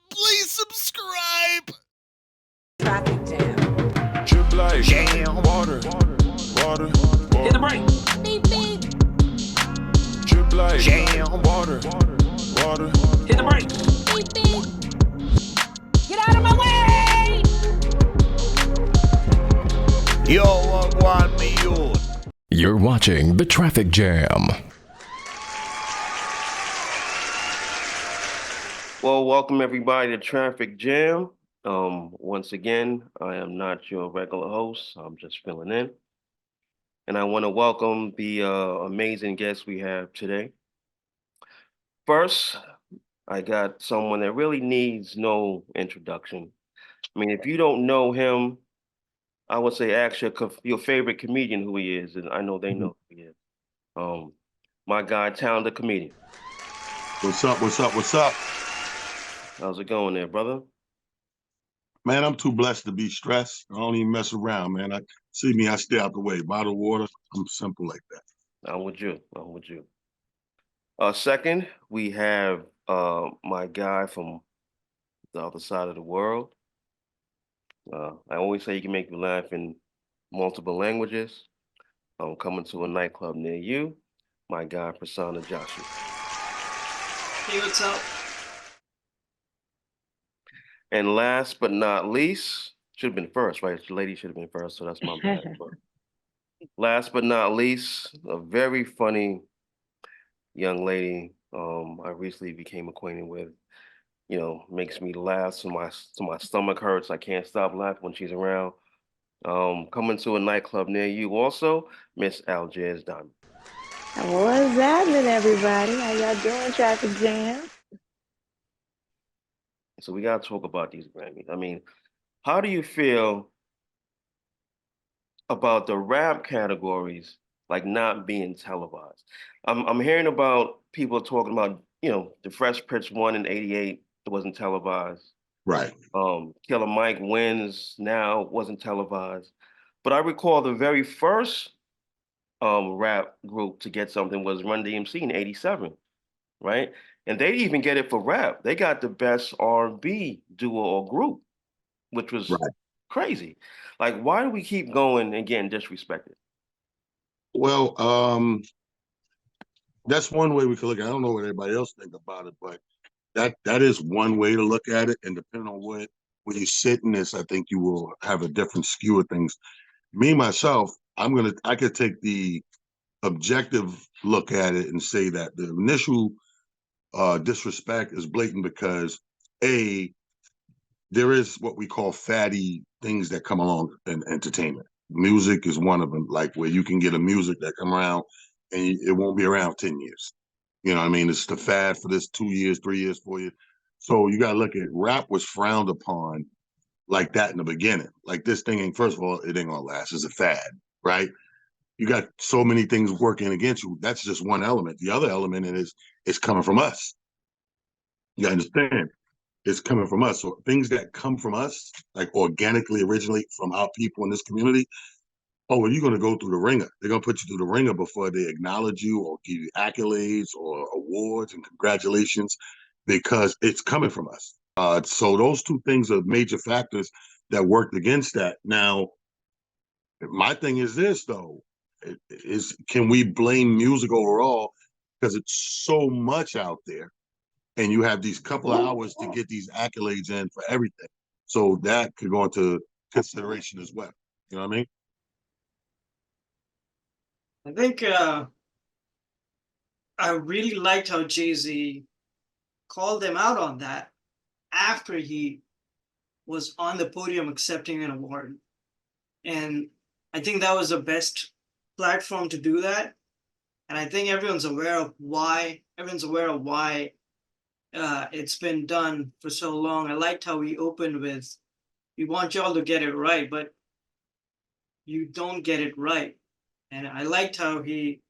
Please subscribe. Traffic jam. Drip like Jam. water. Hit the brake. Beep, beep. Drip like Jam. water. Hit the brake. Beep, beep. Get out of my way! Yo, what want me you? You're watching The Traffic Jam. Well, welcome everybody to Traffic Jam. Once again, I am not your regular host. I'm just filling in. And I want to welcome the amazing guests we have today. First, I got someone that really needs no introduction. I mean, if you don't know him, I would say ask your favorite comedian who he is, and I know they know who he is. My guy, talented comedian. What's up? How's it going there, brother? Man, I'm too blessed to be stressed. I don't even mess around, man. I stay out the way. Bottled water, I'm simple like that. I'm with you. Second, we have my guy from the other side of the world. I always say you can make me laugh in multiple languages. I'm coming to a nightclub near you. My guy, Prasanna Joshua. Hey, what's up? And last but not least, should have been first, right? The lady should have been first, so that's my bad. But last but not least, a very funny young lady I recently became acquainted with. You know, makes me laugh so my stomach hurts. I can't stop laughing when she's around. Coming to a nightclub near you also, Miss Algiers Diamond. What's happening, everybody? How y'all doing, Traffic Jam? So we gotta talk about these Grammys. I mean, how do you feel about the rap categories like not being televised? I'm hearing about people talking about, the Fresh Prince won in '88, it wasn't televised. Right. Killer Mike wins now, wasn't televised. But I recall the very first rap group to get something was Run DMC in '87, right? And they didn't even get it for rap. They got the best R&B duo or group, which was Right. crazy. Like, why do we keep going and getting disrespected? Well, that's one way we could look at it. I don't know what everybody else think about it, but that is one way to look at it. And depending on where you sit in this, I think you will have a different skew of things. Me, myself, I could take the objective look at it and say that the initial disrespect is blatant because there is what we call fatty things that come along in entertainment. Music is one of them, like where you can get a music that come around and it won't be around 10 years. You know what I mean? It's the fad for this 2 years, 3 years, 4 years. So you got to look at rap was frowned upon like that in the beginning. Like this thing ain't, first of all, it ain't gonna last. It's a fad, right? You got so many things working against you. That's just one element. The other element is it's coming from us. You understand? It's coming from us. So things that come from us, like organically originate from our people in this community, well, you're going to go through the ringer. They're going to put you through the ringer before they acknowledge you or give you accolades or awards and congratulations because it's coming from us. So those two things are major factors that worked against that. Now, my thing is this, though, is can we blame music overall because it's so much out there and you have these couple of hours to get these accolades in for everything. So that could go into consideration as well. You know what I mean? I think I really liked how Jay-Z called them out on that after he was on the podium accepting an award. And I think that was the best platform to do that. And I think everyone's aware of why it's been done for so long. I liked how he opened with, we want y'all to get it right, but you don't get it right. And I liked how he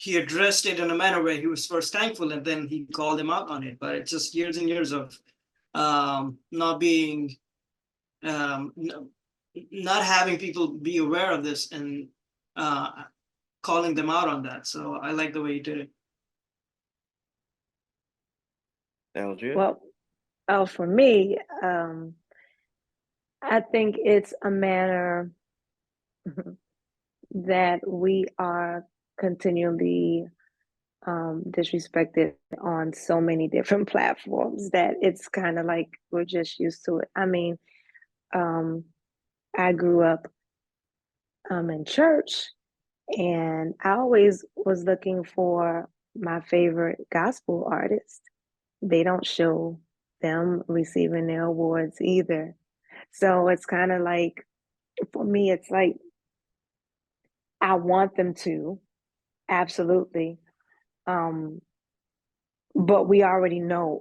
addressed it in a manner where he was first thankful and then he called him out on it. But it's just years and years of not being, not having people be aware of this and calling them out on that. So I like the way he did it. Algier? Well, oh, for me, I think it's a matter that we are continually disrespected on so many different platforms that it's kind of like we're just used to it. I mean, um, I grew up in church, and I always was looking for my favorite gospel artist. They don't show them receiving their awards either. So it's kind of like, for me, it's like I want them to, absolutely. Um, but we already know,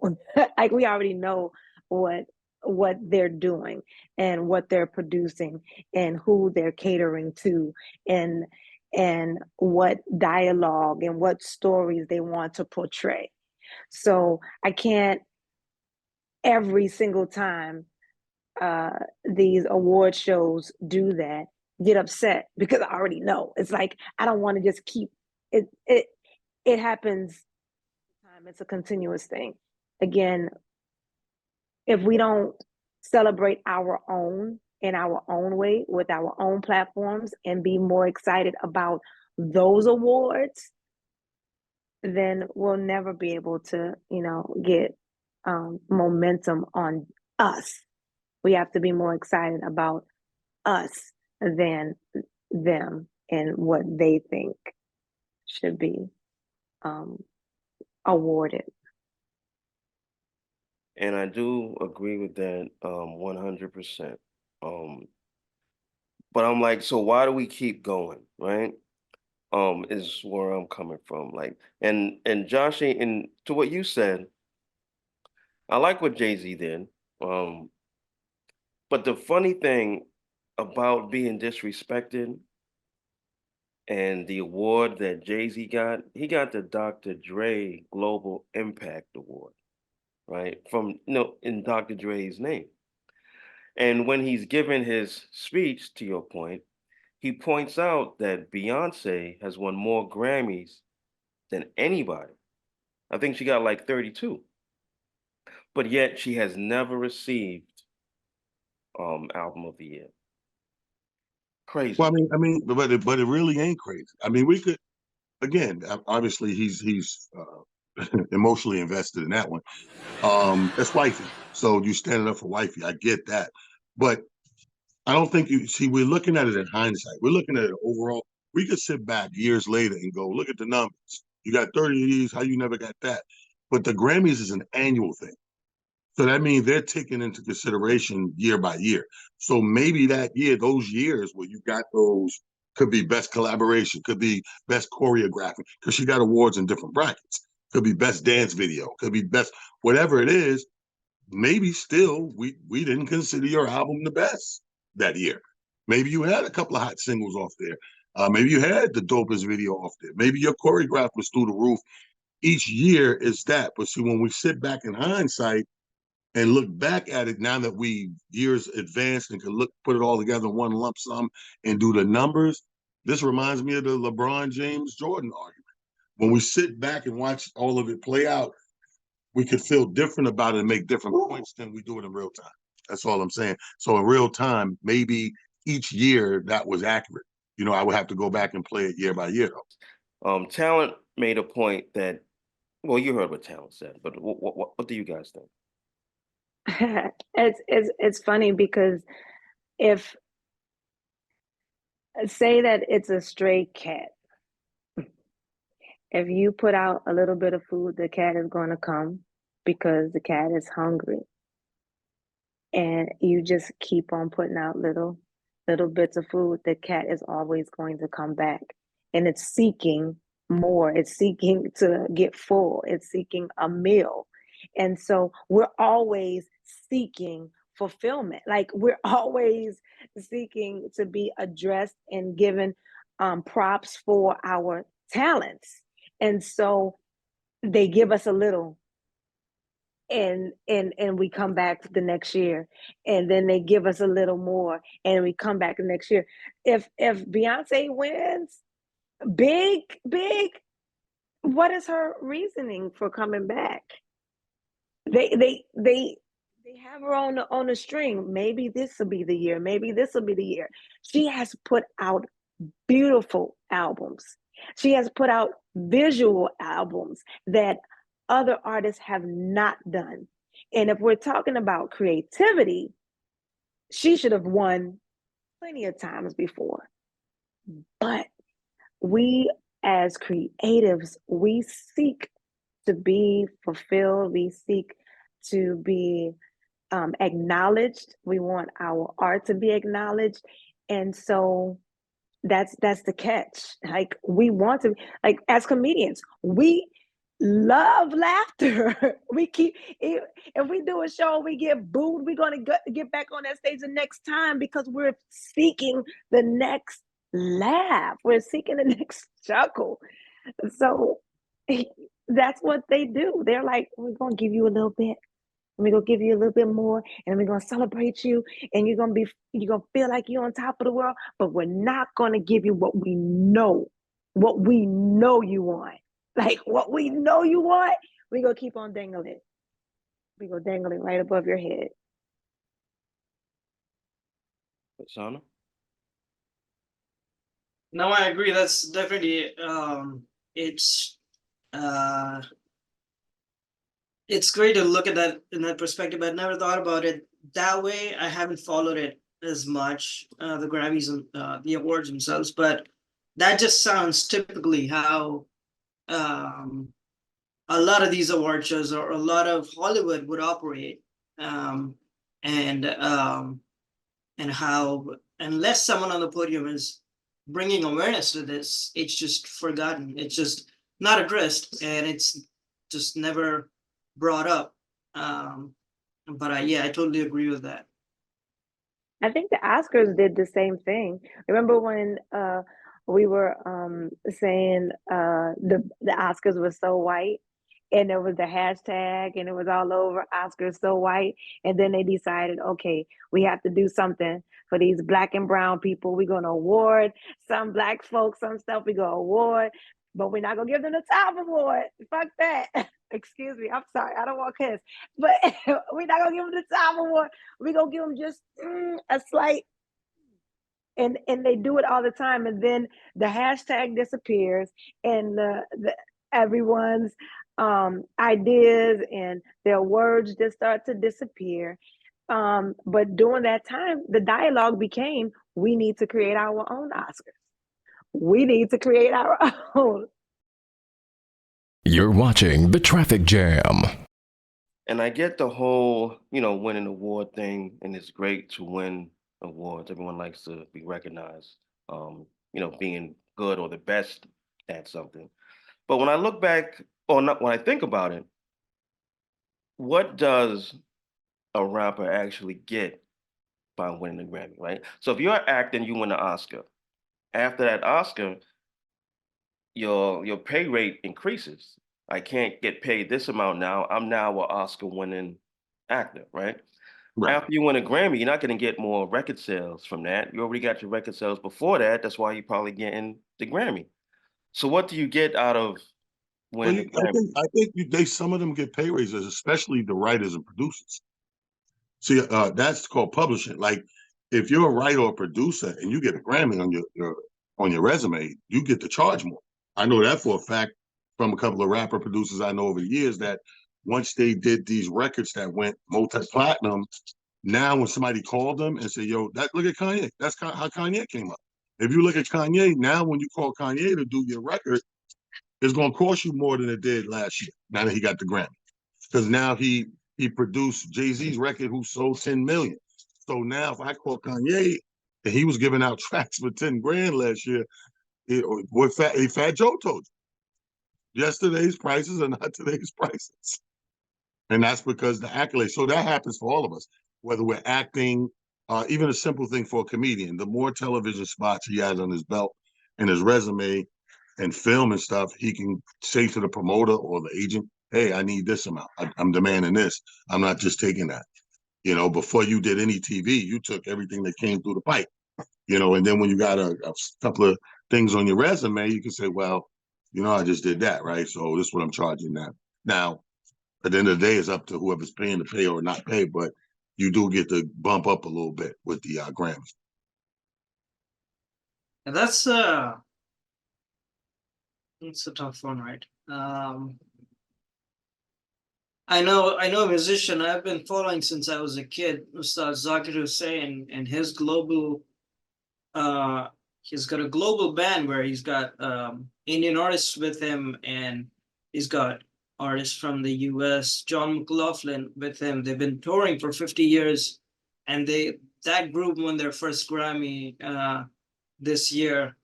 like we already know what they're doing and what they're producing and who they're catering to and what dialogue and what stories they want to portray. So I can't every single time uh these award shows do that get upset because I already know. It's like I don't want to just keep it happens time. It's a continuous thing. Again, if we don't celebrate our own in our own way with our own platforms and be more excited about those awards, then we'll never be able to, get momentum on us. We have to be more excited about us than them and what they think should be um, awarded. And I do agree with that 100%. Um, but I'm like, so why do we keep going, right? Is where I'm coming from. Like, and Josh, and to what you said, I like what Jay-Z did. Um, but the funny thing about being disrespected and the award that Jay-Z got, he got the Dr. Dre Global Impact Award, right? From in Dr. Dre's name. And when he's given his speech, to your point, he points out that Beyonce has won more Grammys than anybody. I think she got like 32, but yet she has never received album of the year. Well, Crazy. but it really ain't crazy. I mean, we could again. Obviously, he's emotionally invested in that one. That's wifey. So you standing up for wifey. I get that, but I don't think you see. We're looking at it in hindsight. We're looking at it overall. We could sit back years later and go, look at the numbers. You got 30 of these. How you never got that? But the Grammys is an annual thing. So that means they're taken into consideration year by year. So maybe that year, those years where you got those could be best collaboration, could be best choreographing, because she got awards in different brackets. Could be best dance video, could be best whatever it is. Maybe still we didn't consider your album the best that year. Maybe you had a couple of hot singles off there. Maybe you had the dopest video off there. Maybe your choreograph was through the roof. Each year is that. But see, when we sit back in hindsight, and look back at it now that we years advanced and can put it all together in one lump sum and do the numbers, this reminds me of the LeBron James Jordan argument. When we sit back and watch all of it play out, we could feel different about it and make different points than we do it in real time. That's all I'm saying. So in real time, maybe each year that was accurate. I would have to go back and play it year by year though. Talent made a point that, well, you heard what Talent said, but what do you guys think? It's funny because if say that it's a stray cat, if you put out a little bit of food, the cat is going to come because the cat is hungry, and you just keep on putting out little bits of food, the cat is always going to come back, and it's seeking more. It's seeking to get full. It's seeking a meal. And so we're always seeking fulfillment. Like we're always seeking to be addressed and given props for our talents. And so they give us a little, and we come back the next year, and then they give us a little more and we come back the next year. If Beyonce wins big, what is her reasoning for coming back? They have her on the string. Maybe this will be the year. Maybe this will be the year. She has put out beautiful albums. She has put out visual albums that other artists have not done. And if we're talking about creativity, she should have won plenty of times before. But we as creatives, we seek to be fulfilled. We seek to be acknowledged. We want our art to be acknowledged. And so that's the catch. Like we want to, like as comedians, we love laughter. We keep if we do a show, we get booed, we're gonna get back on that stage the next time because we're seeking the next laugh. We're seeking the next chuckle. So that's what they do. They're like, we're gonna give you a little bit. We're gonna give you a little bit more, and we're gonna celebrate you, and you're gonna feel like you're on top of the world, but we're not gonna give you what we know you want. Like what we know you want, we're gonna keep on dangling. We're gonna dangle it right above your head. Sana? No, I agree. That's definitely it's great to look at that in that perspective. I never thought about it that way. I haven't followed it as much, the Grammys and the awards themselves, but that just sounds typically how a lot of these award shows or a lot of Hollywood would operate, and how unless someone on the podium is bringing awareness to this, it's just forgotten. It's just not addressed, and it's just never brought up. But I totally agree with that. I think the Oscars did the same thing. Remember when we were saying the Oscars was so white, and there was the hashtag, and it was all over Oscars so white, and then they decided, okay, we have to do something for these Black and brown people. We're gonna award some Black folks some stuff. We're gonna award, but we're not gonna give them the top award. Fuck that. Excuse me, I'm sorry, I don't want kids, but we're not gonna give them the top award. We're gonna give them just a slight, and they do it all the time, and then the hashtag disappears, and the everyone's ideas and their words just start to disappear. But during that time, the dialogue became, we need to create our own Oscars. We need to create our own. You're watching The Traffic Jam. And I get the whole, winning award thing, and it's great to win awards. Everyone likes to be recognized, being good or the best at something. But when I look back, or not, when I think about it, what does a rapper actually get by winning a Grammy, right? So if you're acting, you win an Oscar. After that Oscar, your pay rate increases. I can't get paid this amount now. I'm now an Oscar-winning actor, right? Right. After you win a Grammy, you're not going to get more record sales from that. You already got your record sales before that. That's why you're probably getting the Grammy. So what do you get out of Well, winning the Grammy? I think some of them get pay raises, especially the writers and producers. See, that's called publishing. Like, if you're a writer or producer and you get a Grammy on your resume, you get to charge more. I know that for a fact from a couple of rapper producers I know over the years, that once they did these records that went multi-platinum, now when somebody called them and said, yo, look at Kanye. That's how Kanye came up. If you look at Kanye, now when you call Kanye to do your record, it's going to cost you more than it did last year, now that he got the Grammy. Because now he produced Jay-Z's record, who sold 10 million. So now if I call Kanye and he was giving out tracks for 10 grand last year, what Fat Joe told you, yesterday's prices are not today's prices. And that's because the accolades. So that happens for all of us, whether we're acting, even a simple thing for a comedian. The more television spots he has on his belt and his resume and film and stuff, he can say to the promoter or the agent, hey, I need this amount. I'm demanding this. I'm not just taking that. Before you did any TV, you took everything that came through the pipe. And then when you got a couple of things on your resume, you can say, well, I just did that, right? So this is what I'm charging now. Now, At the end of the day, it's up to whoever's paying to pay or not pay, but you do get to bump up a little bit with the Grammys. And that's it's a tough one, right? I know a musician I've been following since I was a kid, Ustad Zakir Hussain, and his global he's got a global band where he's got Indian artists with him, and he's got artists from the US, John McLaughlin with him. They've been touring for 50 years, and that group won their first Grammy this year.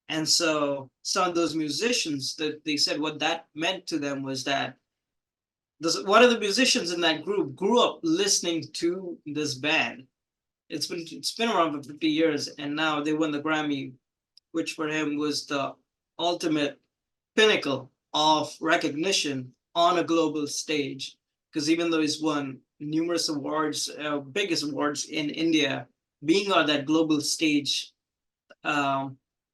And so some of those musicians, that they said what that meant to them was that one of the musicians in that group grew up listening to this band. It's been around for 50 years, and now they won the Grammy, which for him was the ultimate pinnacle of recognition on a global stage. Because even though he's won numerous awards, biggest awards in India, being on that global stage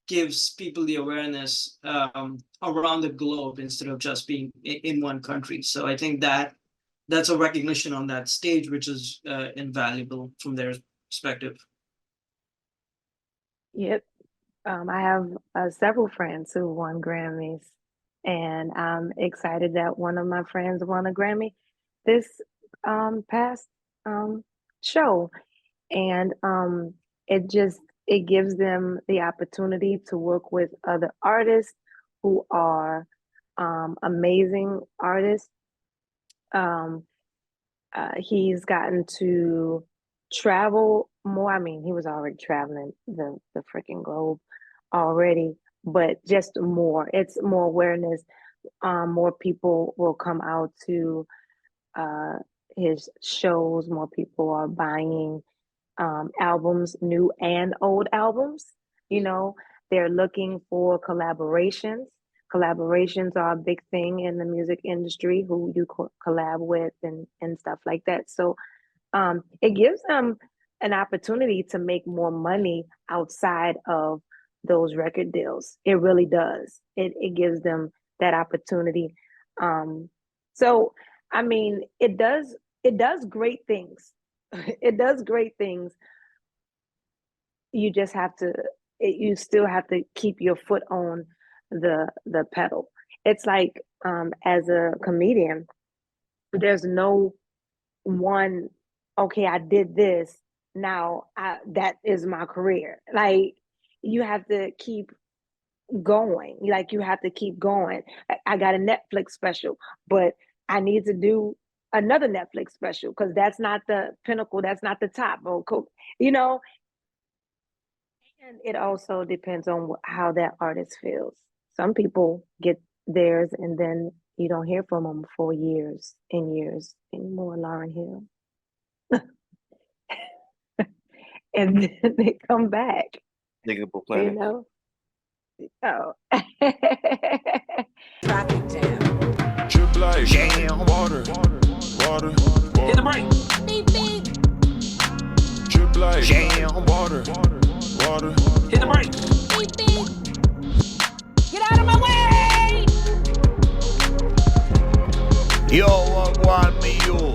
gives people the awareness around the globe instead of just being in one country. So I think that's a recognition on that stage, which is invaluable from their perspective. Yep. I have several friends who won Grammys, and I'm excited that one of my friends won a Grammy this past show. And it gives them the opportunity to work with other artists who are amazing artists. He's gotten to travel more. I mean, he was already traveling the freaking globe already, but just more. It's more awareness. More people will come out to his shows. More people are buying albums, new and old albums. You know, they're looking for collaborations. Collaborations are a big thing in the music industry, who you collab with and stuff like that. So it gives them an opportunity to make more money outside of those record deals. It really does. It gives them that opportunity. So I mean, it does great things. It does great things. You just have to, you still have to keep your foot on the pedal. It's like as a comedian, there's no one, okay, I did this, now that is my career. Like, you have to keep going. Like, you have to keep going. I got a Netflix special, but I need to do another Netflix special, because that's not the pinnacle, that's not the top, you know. And it also depends on how that artist feels. Some people get theirs and then you don't hear from them for years and years anymore, Lauryn Hill. And then they come back, Diggable you Planet. know. Oh. Traffic jam. Drip like Jam. water. Hit the brake. Beep, beep. Drip like Jam. water. Hit the brake. Beep, beep. Get out of my way! Yo, what want me you?